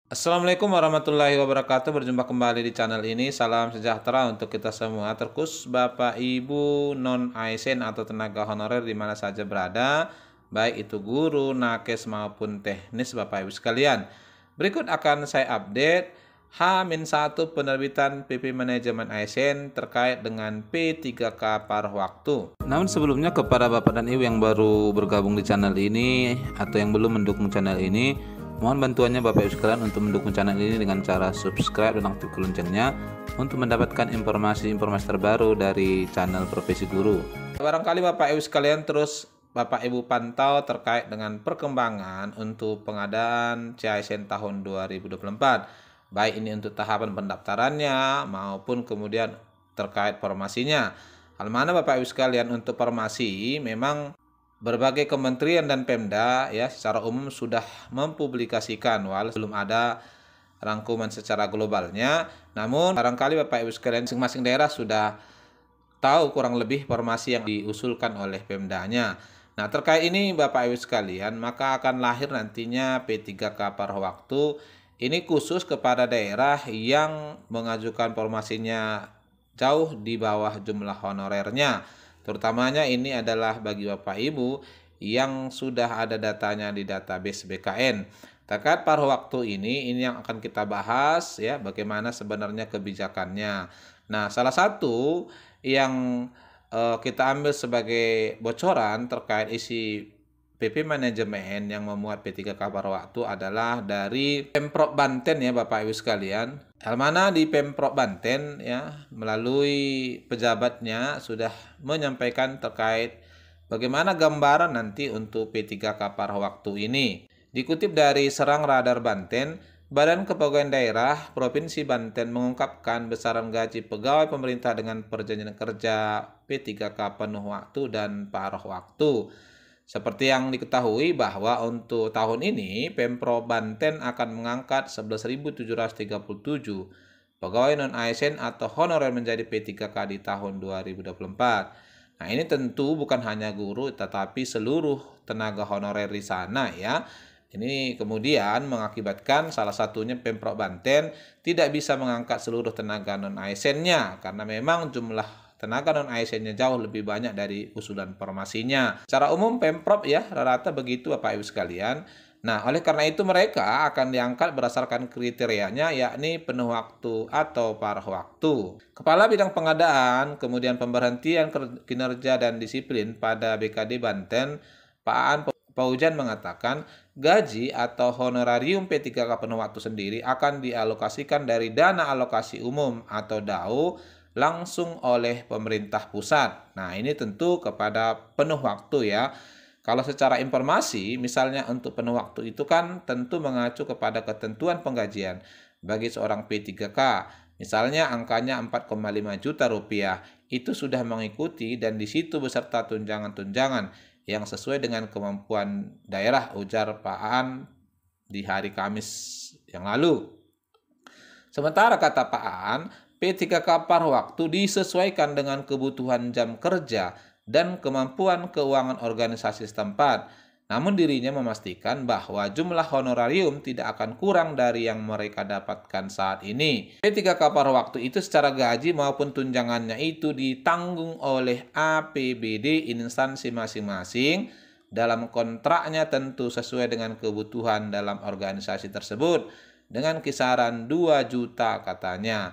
Assalamualaikum warahmatullahi wabarakatuh. Berjumpa kembali di channel ini. Salam sejahtera untuk kita semua. Terkhusus Bapak Ibu non ASN atau tenaga honorer di mana saja berada, baik itu guru, nakes maupun teknis Bapak Ibu sekalian. Berikut akan saya update H-1 penerbitan PP Manajemen ASN terkait dengan P3K paruh waktu. Namun sebelumnya kepada Bapak dan Ibu yang baru bergabung di channel ini atau yang belum mendukung channel ini, mohon bantuannya Bapak Ibu sekalian untuk mendukung channel ini dengan cara subscribe dan aktifkan loncengnya untuk mendapatkan informasi-informasi terbaru dari channel Profesi Guru. Barangkali Bapak Ibu sekalian terus Bapak Ibu pantau terkait dengan perkembangan untuk pengadaan CASN tahun 2024. Baik ini untuk tahapan pendaftarannya maupun kemudian terkait formasinya. Hal mana Bapak Ibu sekalian untuk formasi memang berbagai kementerian dan Pemda ya secara umum sudah mempublikasikan walau belum ada rangkuman secara globalnya. Namun barangkali Bapak Ibu sekalian masing-masing daerah sudah tahu kurang lebih formasi yang diusulkan oleh Pemdanya. Nah, terkait ini Bapak Ibu sekalian, maka akan lahir nantinya P3K paruh waktu. Ini khusus kepada daerah yang mengajukan formasinya jauh di bawah jumlah honorernya. Terutamanya ini adalah bagi Bapak Ibu yang sudah ada datanya di database BKN. Terkait paruh waktu ini yang akan kita bahas ya, bagaimana sebenarnya kebijakannya. Nah, salah satu yang kita ambil sebagai bocoran terkait isi PP Manajemen yang memuat P3K paruh waktu adalah dari Pemprov Banten ya Bapak Ibu sekalian. Hal mana di Pemprov Banten ya melalui pejabatnya sudah menyampaikan terkait bagaimana gambaran nanti untuk P3K paruh waktu ini. Dikutip dari Serang Radar Banten, Badan Kepegawaian Daerah Provinsi Banten mengungkapkan besaran gaji pegawai pemerintah dengan perjanjian kerja P3K penuh waktu dan paruh waktu. Seperti yang diketahui bahwa untuk tahun ini Pemprov Banten akan mengangkat 11.737 pegawai non-ASN atau honorer menjadi P3K di tahun 2024. Nah, ini tentu bukan hanya guru tetapi seluruh tenaga honorer di sana ya. Ini kemudian mengakibatkan salah satunya Pemprov Banten tidak bisa mengangkat seluruh tenaga non-ASN-nya karena memang jumlah tenaga non-ASN-nya jauh lebih banyak dari usulan formasinya. Secara umum Pemprov ya rata-rata begitu Bapak Ibu sekalian. Nah, oleh karena itu mereka akan diangkat berdasarkan kriterianya yakni penuh waktu atau paruh waktu. Kepala Bidang Pengadaan, kemudian pemberhentian kinerja dan disiplin pada BKD Banten, Pak Aan Paujan mengatakan gaji atau honorarium P3K penuh waktu sendiri akan dialokasikan dari dana alokasi umum atau DAU langsung oleh pemerintah pusat. Nah, ini tentu kepada penuh waktu ya. Kalau secara informasi, misalnya untuk penuh waktu itu kan tentu mengacu kepada ketentuan penggajian bagi seorang P3K. Misalnya angkanya 4,5 juta rupiah. Itu sudah mengikuti dan di situ beserta tunjangan-tunjangan yang sesuai dengan kemampuan daerah, ujar Pak Aan di hari Kamis yang lalu. Sementara kata Pak Aan, P3K paruh waktu disesuaikan dengan kebutuhan jam kerja dan kemampuan keuangan organisasi setempat. Namun dirinya memastikan bahwa jumlah honorarium tidak akan kurang dari yang mereka dapatkan saat ini. P3K paruh waktu itu secara gaji maupun tunjangannya itu ditanggung oleh APBD instansi masing-masing dalam kontraknya tentu sesuai dengan kebutuhan dalam organisasi tersebut dengan kisaran 2 juta katanya.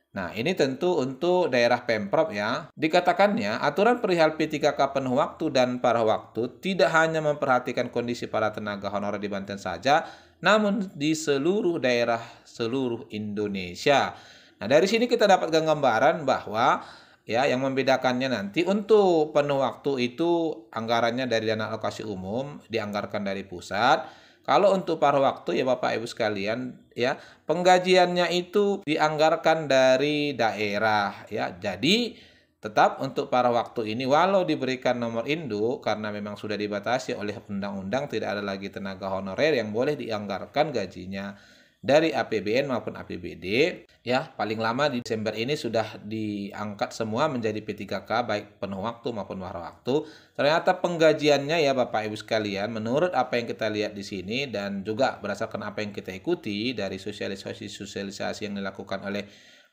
Nah, ini tentu untuk daerah Pemprov ya. Dikatakannya, aturan perihal P3K penuh waktu dan paruh waktu tidak hanya memperhatikan kondisi para tenaga honorer di Banten saja, namun di seluruh daerah seluruh Indonesia. Nah, dari sini kita dapatkan gambaran bahwa ya yang membedakannya nanti untuk penuh waktu itu anggarannya dari dana alokasi umum, dianggarkan dari pusat. Kalau untuk paruh waktu ya Bapak Ibu sekalian ya, penggajiannya itu dianggarkan dari daerah ya. Jadi tetap untuk paruh waktu ini walau diberikan nomor induk karena memang sudah dibatasi oleh undang-undang tidak ada lagi tenaga honorer yang boleh dianggarkan gajinya dari APBN maupun APBD. Ya, paling lama di Desember ini sudah diangkat semua menjadi P3K baik penuh waktu maupun paruh waktu. Ternyata penggajiannya ya Bapak Ibu sekalian, menurut apa yang kita lihat di sini dan juga berdasarkan apa yang kita ikuti dari sosialisasi yang dilakukan oleh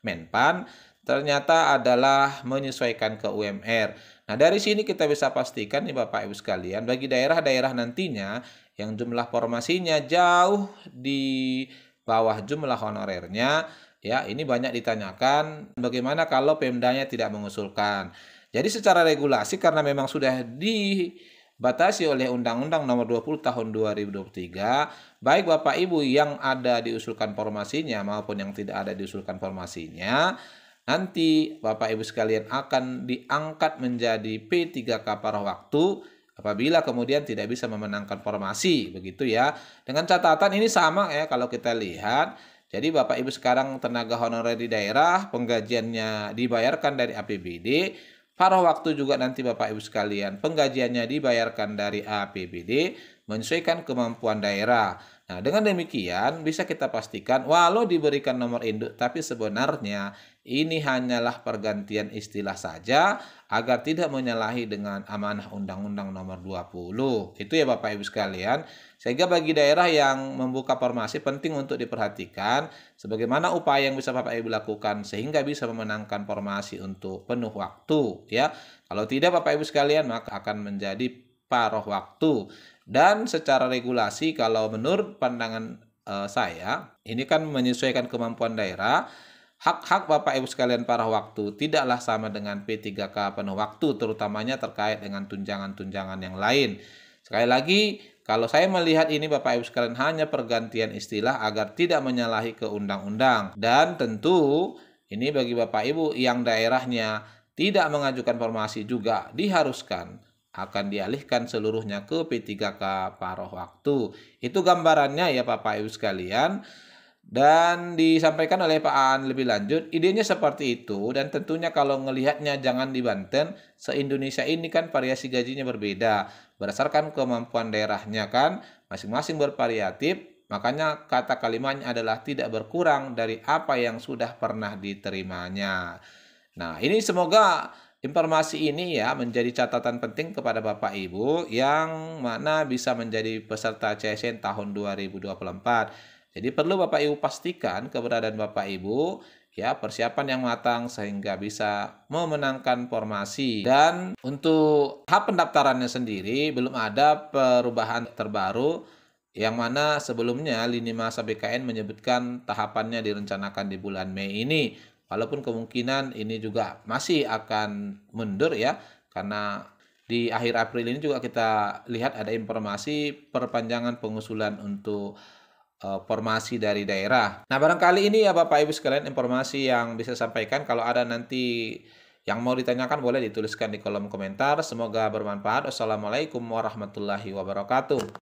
Menpan, ternyata adalah menyesuaikan ke UMR. Nah, dari sini kita bisa pastikan nih Bapak Ibu sekalian, bagi daerah-daerah nantinya yang jumlah formasinya jauh di bawah jumlah honorernya, ya ini banyak ditanyakan bagaimana kalau Pemdanya tidak mengusulkan. Jadi secara regulasi karena memang sudah dibatasi oleh Undang-Undang Nomor 20 Tahun 2023, baik Bapak Ibu yang ada diusulkan formasinya maupun yang tidak ada diusulkan formasinya, nanti Bapak Ibu sekalian akan diangkat menjadi P3K paruh waktu apabila kemudian tidak bisa memenangkan formasi, begitu ya. Dengan catatan ini sama ya kalau kita lihat. Jadi Bapak Ibu sekarang tenaga honorer di daerah, penggajiannya dibayarkan dari APBD, paruh waktu juga nanti Bapak Ibu sekalian, penggajiannya dibayarkan dari APBD, menyesuaikan kemampuan daerah. Nah, dengan demikian bisa kita pastikan walau diberikan nomor induk, tapi sebenarnya ini hanyalah pergantian istilah saja agar tidak menyalahi dengan amanah Undang-Undang Nomor 20. Itu ya Bapak Ibu sekalian. Sehingga bagi daerah yang membuka formasi penting untuk diperhatikan sebagaimana upaya yang bisa Bapak Ibu lakukan sehingga bisa memenangkan formasi untuk penuh waktu ya. Kalau tidak Bapak Ibu sekalian maka akan menjadi paruh waktu. Dan secara regulasi kalau menurut pandangan saya ini kan menyesuaikan kemampuan daerah. Hak-hak Bapak Ibu sekalian paruh waktu tidaklah sama dengan P3K penuh waktu, terutamanya terkait dengan tunjangan-tunjangan yang lain. Sekali lagi, kalau saya melihat ini Bapak Ibu sekalian hanya pergantian istilah agar tidak menyalahi ke undang-undang. Dan tentu ini bagi Bapak Ibu yang daerahnya tidak mengajukan formasi juga diharuskan akan dialihkan seluruhnya ke P3K paruh waktu. Itu gambarannya ya Bapak Ibu sekalian. Dan disampaikan oleh Pak Aan lebih lanjut, idenya seperti itu dan tentunya kalau ngelihatnya jangan di Banten, se-Indonesia ini kan variasi gajinya berbeda. Berdasarkan kemampuan daerahnya kan, masing-masing bervariatif, makanya kata kalimatnya adalah tidak berkurang dari apa yang sudah pernah diterimanya. Nah, ini semoga informasi ini ya menjadi catatan penting kepada Bapak Ibu yang mana bisa menjadi peserta CSN tahun 2024. Jadi perlu Bapak Ibu pastikan keberadaan Bapak Ibu, ya persiapan yang matang sehingga bisa memenangkan formasi. Dan untuk hak pendaftarannya sendiri belum ada perubahan terbaru yang mana sebelumnya lini masa BKN menyebutkan tahapannya direncanakan di bulan Mei ini. Walaupun kemungkinan ini juga masih akan mundur ya karena di akhir April ini juga kita lihat ada informasi perpanjangan pengusulan untuk formasi dari daerah. Nah, barangkali ini ya Bapak Ibu sekalian informasi yang bisa sampaikan. Kalau ada nanti yang mau ditanyakan boleh dituliskan di kolom komentar. Semoga bermanfaat. Wassalamualaikum warahmatullahi wabarakatuh.